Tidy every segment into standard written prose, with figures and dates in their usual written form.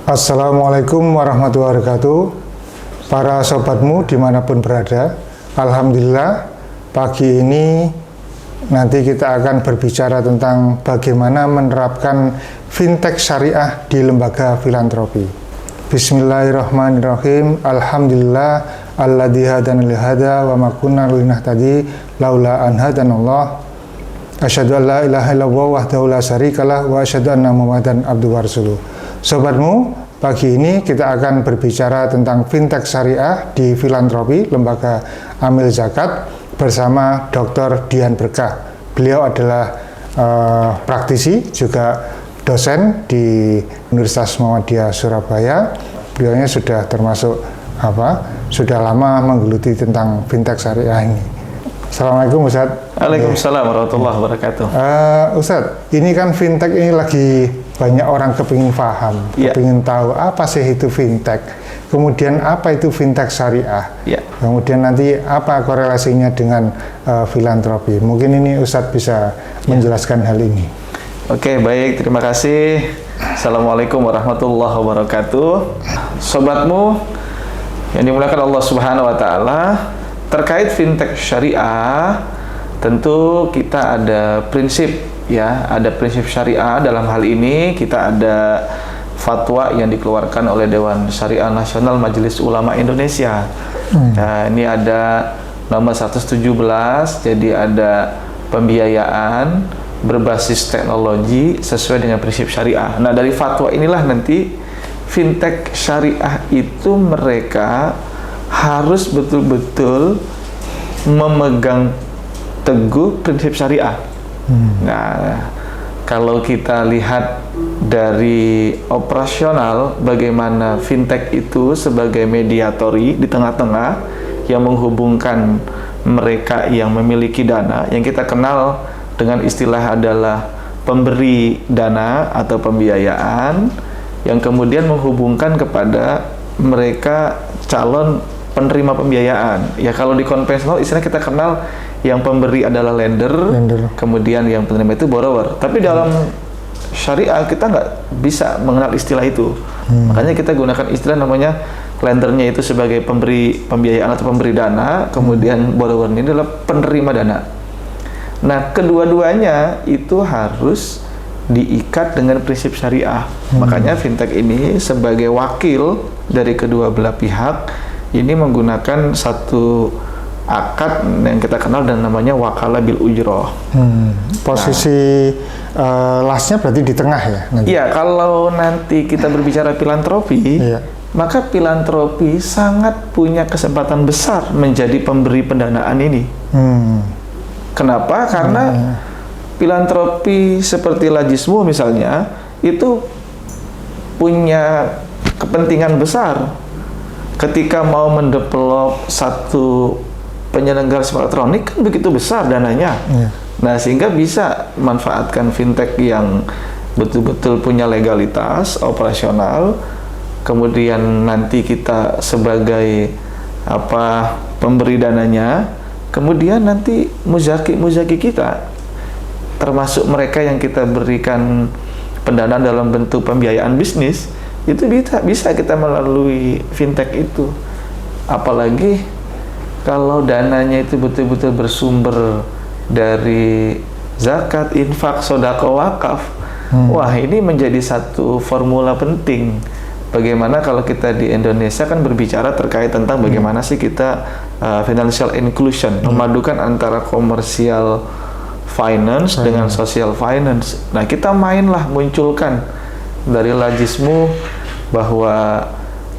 Assalamualaikum warahmatullahi wabarakatuh. Para sobatmu dimanapun berada, Alhamdulillah pagi ini nanti kita akan berbicara tentang bagaimana menerapkan fintech syariah di lembaga filantropi. Bismillahirrahmanirrahim. Alhamdulillah alladzi hadana li hada wa ma kunna linahtadi laula an hadanallah. Asyhadu an la ilaha illallah wahdahu la syarikalah wa asyhadu anna Muhammadan abduhu wa rasuluh. Sobatmu, pagi ini kita akan berbicara tentang fintech syariah di filantropi lembaga Amil Zakat bersama Dr. Dian Berkah. Beliau adalah praktisi, juga dosen di Universitas Muhammadiyah Surabaya. Beliaunya sudah termasuk sudah lama menggeluti tentang fintech syariah ini. Assalamualaikum Ustaz. Waalaikumsalam warahmatullahi wabarakatuh. Ustaz, ini kan fintech ini lagi banyak orang kepingin paham, kepingin tahu apa sih itu fintech, kemudian apa itu fintech syariah, kemudian nanti apa korelasinya dengan filantropi. Mungkin ini Ustaz bisa menjelaskan hal ini. Oke, baik, terima kasih. Assalamualaikum warahmatullahi wabarakatuh. Sobatmu yang dimuliakan Allah Subhanahu wa Ta'ala, terkait fintech syariah, tentu kita ada prinsip, ada prinsip syariah. Dalam hal ini kita ada fatwa yang dikeluarkan oleh Dewan Syariah Nasional Majelis Ulama Indonesia. Nah, ini ada nomor 117, jadi ada pembiayaan berbasis teknologi sesuai dengan prinsip syariah. Nah, dari fatwa inilah nanti fintech syariah itu mereka harus betul-betul memegang teguh prinsip syariah. Nah, kalau kita lihat dari operasional, bagaimana fintech itu sebagai mediatori di tengah-tengah yang menghubungkan mereka yang memiliki dana, yang kita kenal dengan istilah adalah pemberi dana atau pembiayaan, yang kemudian menghubungkan kepada mereka calon penerima pembiayaan. Ya, kalau di konvensional istilah kita kenal yang pemberi adalah lender, kemudian yang penerima itu borrower. Tapi dalam syariah kita nggak bisa mengenal istilah itu. Makanya kita gunakan istilah namanya lendernya itu sebagai pemberi pembiayaan atau pemberi dana, kemudian borrower ini adalah penerima dana. Nah, kedua-duanya itu harus diikat dengan prinsip syariah. Makanya fintech ini sebagai wakil dari kedua belah pihak ini menggunakan satu akad yang kita kenal dan namanya wakalah bil ujroh. Posisi lastnya berarti di tengah ya? Iya, kalau nanti kita berbicara filantropi, maka filantropi sangat punya kesempatan besar menjadi pemberi pendanaan ini. Kenapa? Karena filantropi seperti Lajismu misalnya itu punya kepentingan besar ketika mau mendevelop satu penyelenggara sistem elektronik, kan begitu besar dananya. Nah, sehingga bisa manfaatkan fintech yang betul-betul punya legalitas operasional, kemudian nanti kita sebagai pemberi dananya, kemudian nanti muzaki kita termasuk mereka yang kita berikan pendanaan dalam bentuk pembiayaan bisnis, itu bisa kita melalui fintech itu. Apalagi kalau dananya itu betul-betul bersumber dari zakat, infak, sedekah, wakaf. Wah, ini menjadi satu formula penting. Bagaimana kalau kita di Indonesia kan berbicara terkait tentang bagaimana sih kita financial inclusion, memadukan antara komersial finance dengan social finance. Nah, kita mainlah munculkan dari Lajismu bahwa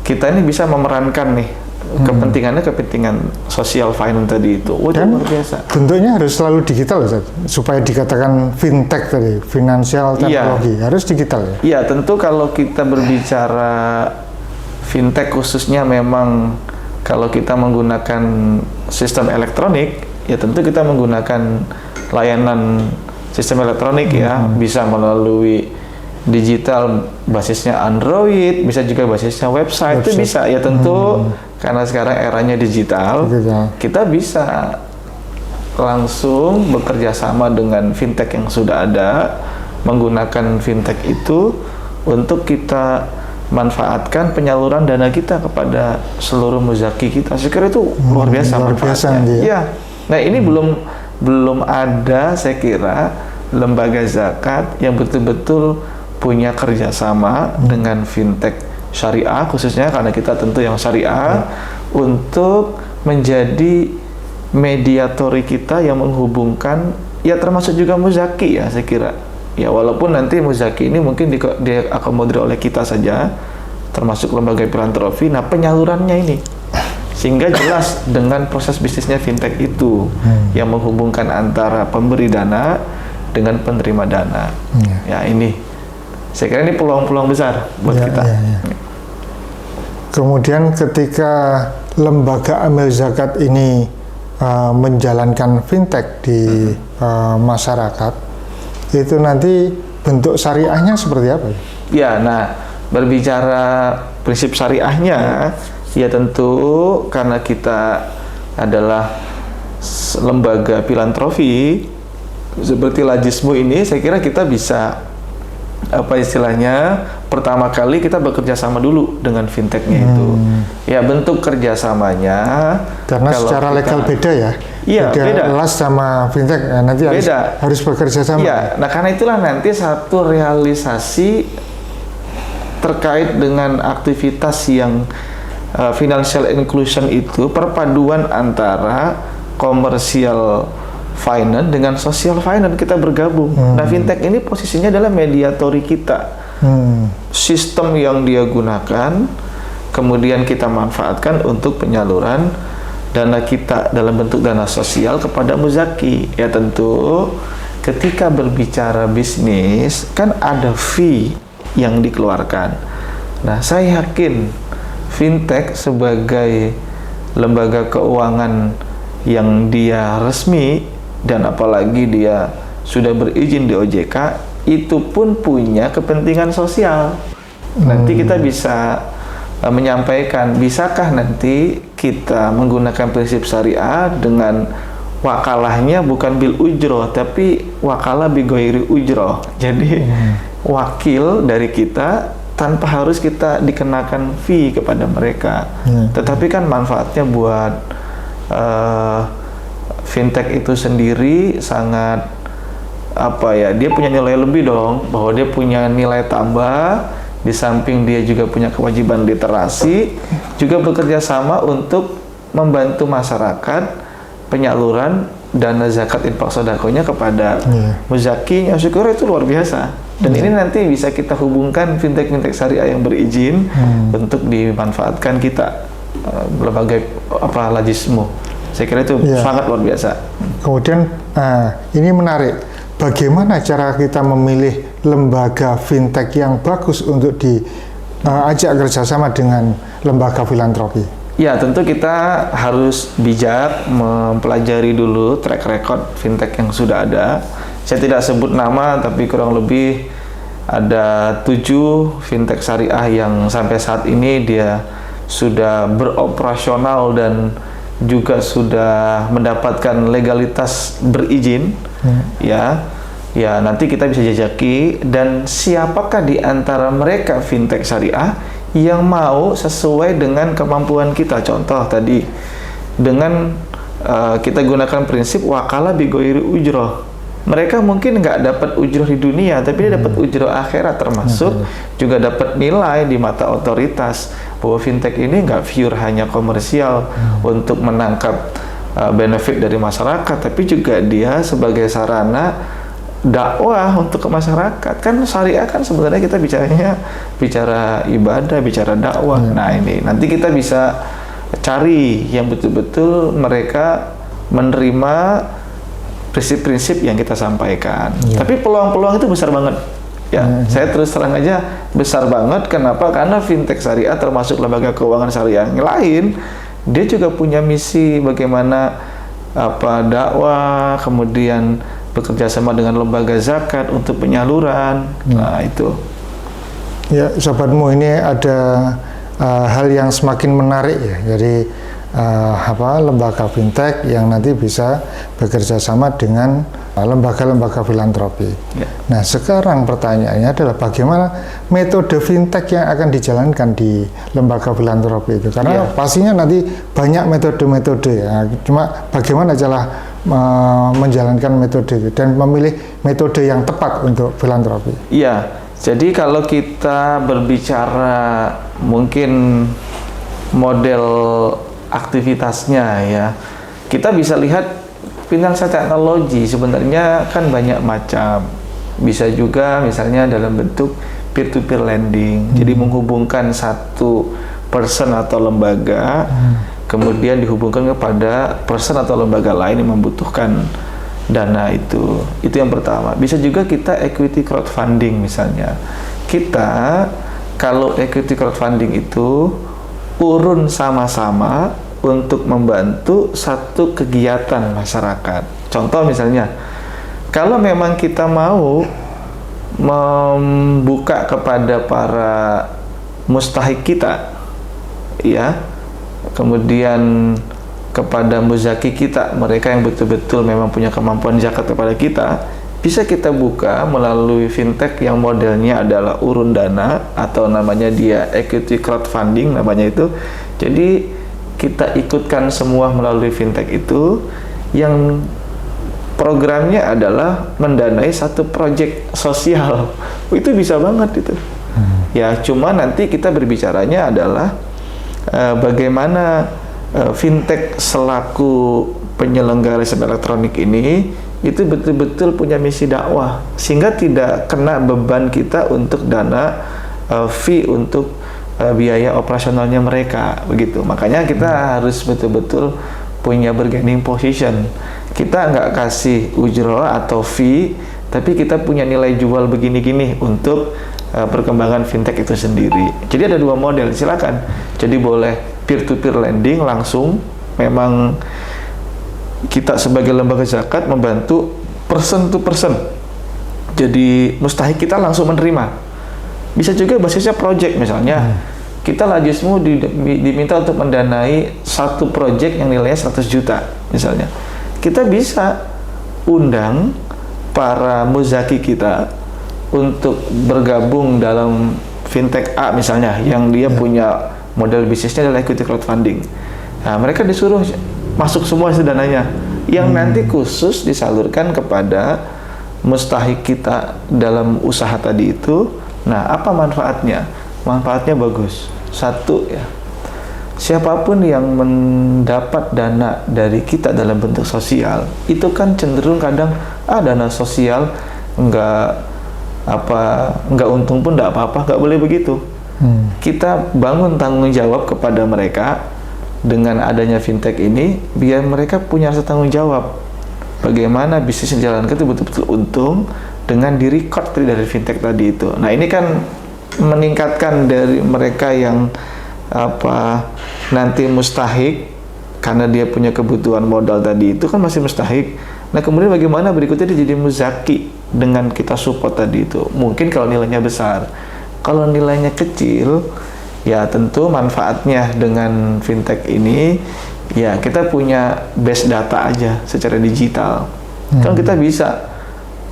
kita ini bisa memerankan nih kepentingan social finance tadi itu. Dan luar biasa. Bentuknya harus selalu digital, Ustaz, supaya dikatakan fintech tadi, financial teknologi, harus digital ya? Iya, tentu kalau kita berbicara fintech khususnya memang kalau kita menggunakan sistem elektronik, ya tentu kita menggunakan layanan sistem elektronik bisa melalui digital basisnya Android, bisa juga basisnya website. Itu bisa ya tentu karena sekarang eranya digital, kita bisa langsung bekerja sama dengan fintech yang sudah ada, menggunakan fintech itu untuk kita manfaatkan penyaluran dana kita kepada seluruh muzaki kita. Saya kira itu luar biasa manfaatnya. Ya. Nah, ini belum ada saya kira lembaga zakat yang betul-betul punya kerjasama dengan fintech syariah, khususnya karena kita tentu yang syariah, untuk menjadi mediatori kita yang menghubungkan, ya termasuk juga muzaki ya saya kira. Ya, walaupun nanti muzaki ini mungkin diakomodir oleh kita saja, termasuk lembaga filantropi. Nah, penyalurannya ini sehingga jelas dengan proses bisnisnya fintech itu yang menghubungkan antara pemberi dana dengan penerima dana. Ya, ini saya kira ini peluang-peluang besar buat kita. Kemudian ketika lembaga amil zakat ini menjalankan fintech di masyarakat, itu nanti bentuk syariahnya seperti apa? Ya, nah berbicara prinsip syariahnya, ya tentu karena kita adalah lembaga filantropi seperti Lajismu ini, saya kira kita bisa apa istilahnya, pertama kali kita bekerja sama dulu dengan fintechnya itu. Ya, bentuk kerjasamanya karena secara legal beda ya. Iya, beda. LAS sama fintech nanti harus bekerja sama. Iya, nah karena itulah nanti satu realisasi terkait dengan aktivitas yang financial inclusion itu perpaduan antara komersial finance dengan social finance kita bergabung. Nah, fintech ini posisinya adalah mediatori kita. Sistem yang dia gunakan kemudian kita manfaatkan untuk penyaluran dana kita dalam bentuk dana sosial kepada muzaki. Ya, tentu ketika berbicara bisnis kan ada fee yang dikeluarkan. Nah, saya yakin fintech sebagai lembaga keuangan yang dia resmi dan apalagi dia sudah berizin di OJK, itu pun punya kepentingan sosial. Nanti kita bisa menyampaikan, bisakah nanti kita menggunakan prinsip syariah dengan wakalahnya bukan bil ujroh, tapi wakalah bi ghairi ujroh. Jadi wakil dari kita tanpa harus kita dikenakan fee kepada mereka. Tetapi kan manfaatnya buat fintech itu sendiri sangat apa ya, dia punya nilai lebih dong, bahwa dia punya nilai tambah. Di samping dia juga punya kewajiban literasi, juga bekerja sama untuk membantu masyarakat penyaluran dana zakat infak sodakonya kepada muzakinya. Syukur itu luar biasa. Dan ini nanti bisa kita hubungkan fintech-fintech syariah yang berizin untuk dimanfaatkan kita lembaga apa Lajismu. Saya kira itu sangat luar biasa. Kemudian ini menarik. Bagaimana cara kita memilih lembaga fintech yang bagus untuk diajak kerjasama dengan lembaga filantropi? Ya, tentu kita harus bijak mempelajari dulu track record fintech yang sudah ada. Saya tidak sebut nama, tapi kurang lebih ada 7 fintech syariah yang sampai saat ini dia sudah beroperasional dan juga sudah mendapatkan legalitas berizin. Ya nanti kita bisa jajaki, dan siapakah di antara mereka fintech syariah yang mau sesuai dengan kemampuan kita. Contoh tadi dengan kita gunakan prinsip wakalah bi ghairi ujroh. Mereka mungkin nggak dapat ujroh di dunia, tapi dia dapat ujroh akhirat, termasuk juga dapat nilai di mata otoritas bahwa fintech ini nggak pure hanya komersial untuk menangkap benefit dari masyarakat, tapi juga dia sebagai sarana dakwah untuk ke masyarakat. Kan syariah kan sebenarnya kita bicara ibadah, bicara dakwah. Nah, ini nanti kita bisa cari yang betul-betul mereka menerima prinsip-prinsip yang kita sampaikan. Tapi peluang-peluang itu besar banget. Ya, saya terus terang aja besar banget. Kenapa? Karena fintech syariah termasuk lembaga keuangan syariah yang lain, dia juga punya misi bagaimana dakwah, kemudian bekerja sama dengan lembaga zakat untuk penyaluran. Nah, itu. Ya, sobatmu, ini ada hal yang semakin menarik ya. Jadi lembaga fintech yang nanti bisa bekerja sama dengan lembaga-lembaga filantropi. Nah, sekarang pertanyaannya adalah bagaimana metode fintech yang akan dijalankan di lembaga filantropi itu, karena pastinya nanti banyak metode-metode ya. Cuma bagaimana cara menjalankan metode itu dan memilih metode yang tepat untuk filantropi. Iya, jadi kalau kita berbicara mungkin model aktivitasnya ya, kita bisa lihat financial teknologi sebenarnya kan banyak macam. Bisa juga misalnya dalam bentuk peer-to-peer lending, jadi menghubungkan satu person atau lembaga, kemudian dihubungkan kepada person atau lembaga lain yang membutuhkan dana itu yang pertama. Bisa juga kita equity crowdfunding misalnya. Kita kalau equity crowdfunding itu urun sama-sama untuk membantu satu kegiatan masyarakat. Contoh misalnya, kalau memang kita mau membuka kepada para mustahik kita, ya, kemudian kepada muzaki kita, mereka yang betul-betul memang punya kemampuan zakat kepada kita, bisa kita buka melalui fintech yang modelnya adalah urun dana atau namanya dia equity crowdfunding namanya itu. Jadi kita ikutkan semua melalui fintech itu, yang programnya adalah mendanai satu proyek sosial. Itu bisa banget itu. Ya, cuma nanti kita berbicaranya adalah bagaimana fintech selaku penyelenggara sistem elektronik ini itu betul-betul punya misi dakwah, sehingga tidak kena beban kita untuk dana fee untuk biaya operasionalnya mereka, begitu. Makanya kita harus betul-betul punya bargaining position. Kita nggak kasih ujroh atau fee, tapi kita punya nilai jual begini-gini untuk perkembangan fintech itu sendiri. Jadi ada dua model, silakan. Jadi boleh peer-to-peer lending langsung, memang kita sebagai lembaga zakat membantu person to person. Jadi mustahik kita langsung menerima. Bisa juga basisnya project, misalnya kita Lajismu diminta untuk mendanai satu project yang nilainya 100 juta misalnya. Kita bisa undang para muzaki kita untuk bergabung dalam fintech A misalnya, yang dia punya model bisnisnya adalah equity crowdfunding. Nah, mereka disuruh masuk semua dananya yang nanti khusus disalurkan kepada mustahik kita dalam usaha tadi itu. Nah, apa manfaatnya? Manfaatnya bagus. Satu ya, siapapun yang mendapat dana dari kita dalam bentuk sosial, itu kan cenderung kadang dana sosial nggak untung pun nggak apa-apa, nggak boleh begitu. Kita bangun tanggung jawab kepada mereka dengan adanya fintech ini, biar mereka punya rasa tanggung jawab. Bagaimana bisnis yang jalan itu betul-betul untung dengan di-record dari fintech tadi itu. Nah, ini kan meningkatkan dari mereka yang nanti mustahik, karena dia punya kebutuhan modal tadi itu kan masih mustahik. Nah, kemudian bagaimana berikutnya dia jadi muzaki dengan kita support tadi itu. Mungkin kalau nilainya besar. Kalau nilainya kecil, ya tentu manfaatnya dengan fintech ini, ya kita punya base data aja secara digital. Kan kita bisa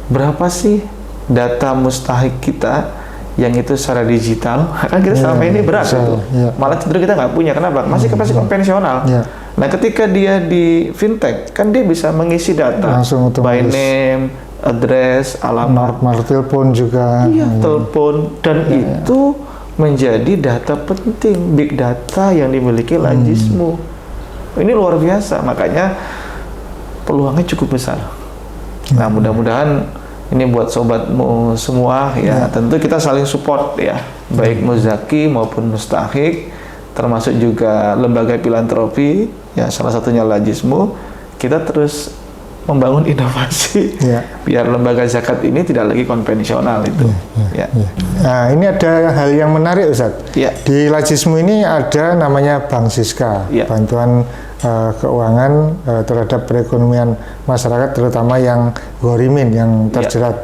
berapa sih data mustahik kita yang itu secara digital, kan kita selama ini berat itu. Malah cenderung kita nggak punya. Kenapa? Masih konvensional. Nah, ketika dia di fintech, kan dia bisa mengisi data langsung by name, address, alamat, nomor telepon juga. Telepon, dan itu menjadi data penting, big data yang dimiliki Lajismu. Ini luar biasa, makanya peluangnya cukup besar. Nah, mudah-mudahan ini buat sobatmu semua ya, tentu kita saling support ya, baik muzaki maupun mustahik, termasuk juga lembaga filantropi ya, salah satunya Lajismu. Kita terus membangun inovasi biar lembaga zakat ini tidak lagi konvensional itu. Nah, ini ada hal yang menarik, Ustadz. Di Lajismu ini ada namanya Bank Siska, bantuan keuangan terhadap perekonomian masyarakat, terutama yang ghorimin, yang terjerat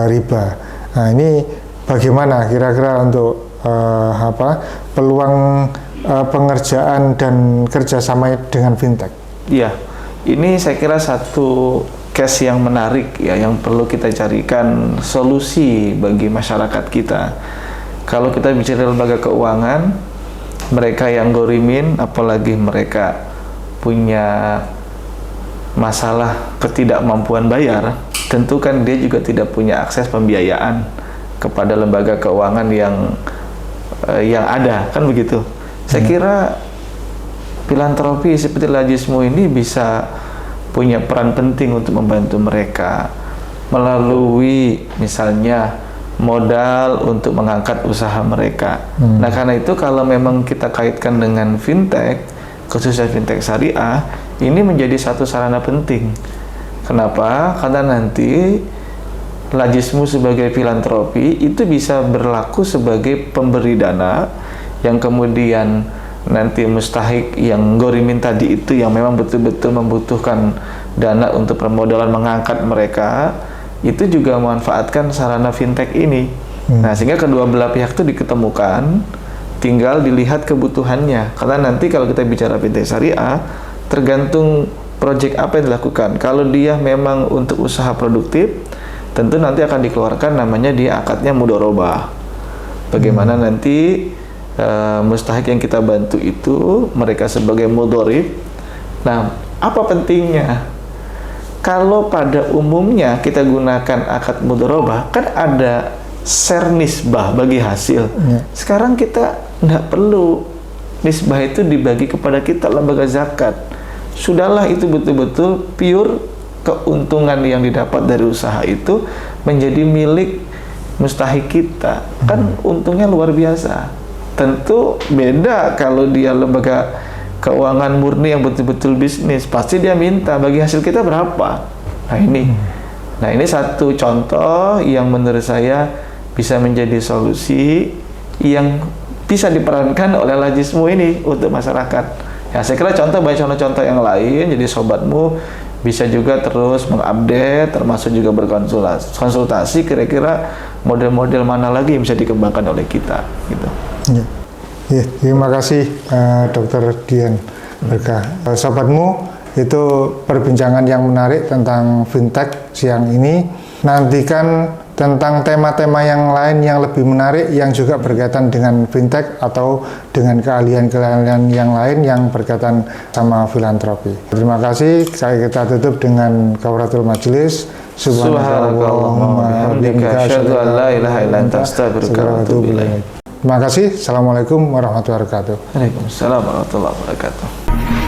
riba. Nah, ini bagaimana kira-kira untuk peluang pengerjaan dan kerjasama dengan fintech? Iya, ini saya kira satu case yang menarik ya, yang perlu kita carikan solusi bagi masyarakat kita. Kalau kita bicara lembaga keuangan, mereka yang gorimin, apalagi mereka punya masalah ketidakmampuan bayar, tentu kan dia juga tidak punya akses pembiayaan kepada lembaga keuangan yang ada, kan begitu. Saya kira filantropi seperti Lajismu ini bisa punya peran penting untuk membantu mereka melalui misalnya modal untuk mengangkat usaha mereka. Nah, karena itu kalau memang kita kaitkan dengan fintech, khususnya fintech syariah, ini menjadi satu sarana penting. Kenapa? Karena nanti Lajismu sebagai filantropi itu bisa berlaku sebagai pemberi dana yang kemudian nanti mustahik yang gorimin tadi itu yang memang betul-betul membutuhkan dana untuk permodalan mengangkat mereka, itu juga memanfaatkan sarana fintech ini. Nah, sehingga kedua belah pihak itu diketemukan, tinggal dilihat kebutuhannya. Karena nanti kalau kita bicara fintech syariah, tergantung proyek apa yang dilakukan. Kalau dia memang untuk usaha produktif, tentu nanti akan dikeluarkan namanya dia akadnya mudharabah. Bagaimana nanti mustahik yang kita bantu itu mereka sebagai mudharib. Nah, apa pentingnya? Kalau pada umumnya kita gunakan akad mudharabah, kan ada share nisbah bagi hasil. Sekarang kita tidak perlu nisbah itu dibagi kepada kita lembaga zakat. Sudahlah, itu betul-betul pure keuntungan yang didapat dari usaha itu menjadi milik mustahik kita. Kan untungnya luar biasa. Tentu beda kalau dia lembaga keuangan murni yang betul-betul bisnis, pasti dia minta bagi hasil kita berapa. Nah ini satu contoh yang menurut saya bisa menjadi solusi yang bisa diperankan oleh Lajismu ini untuk masyarakat. Ya, saya kira banyak contoh-contoh yang lain. Jadi sobatmu bisa juga terus mengupdate, termasuk juga berkonsultasi kira-kira model-model mana lagi yang bisa dikembangkan oleh kita gitu. Ya, terima kasih Dr. Dian Berkah. Sobatmu, itu perbincangan yang menarik tentang fintech siang ini. Nantikan tentang tema-tema yang lain yang lebih menarik yang juga berkaitan dengan fintech atau dengan keahlian-keahlian yang lain yang berkaitan sama filantropi. Terima kasih. Kita tutup dengan kafaratul majelis. Subhanakallahumma wa bihamdika asyhadu an la ilaha illa anta astaghfiruka wa atubu ilaik. Terima kasih. Assalamualaikum warahmatullahi wabarakatuh. Waalaikumsalam warahmatullahi wabarakatuh.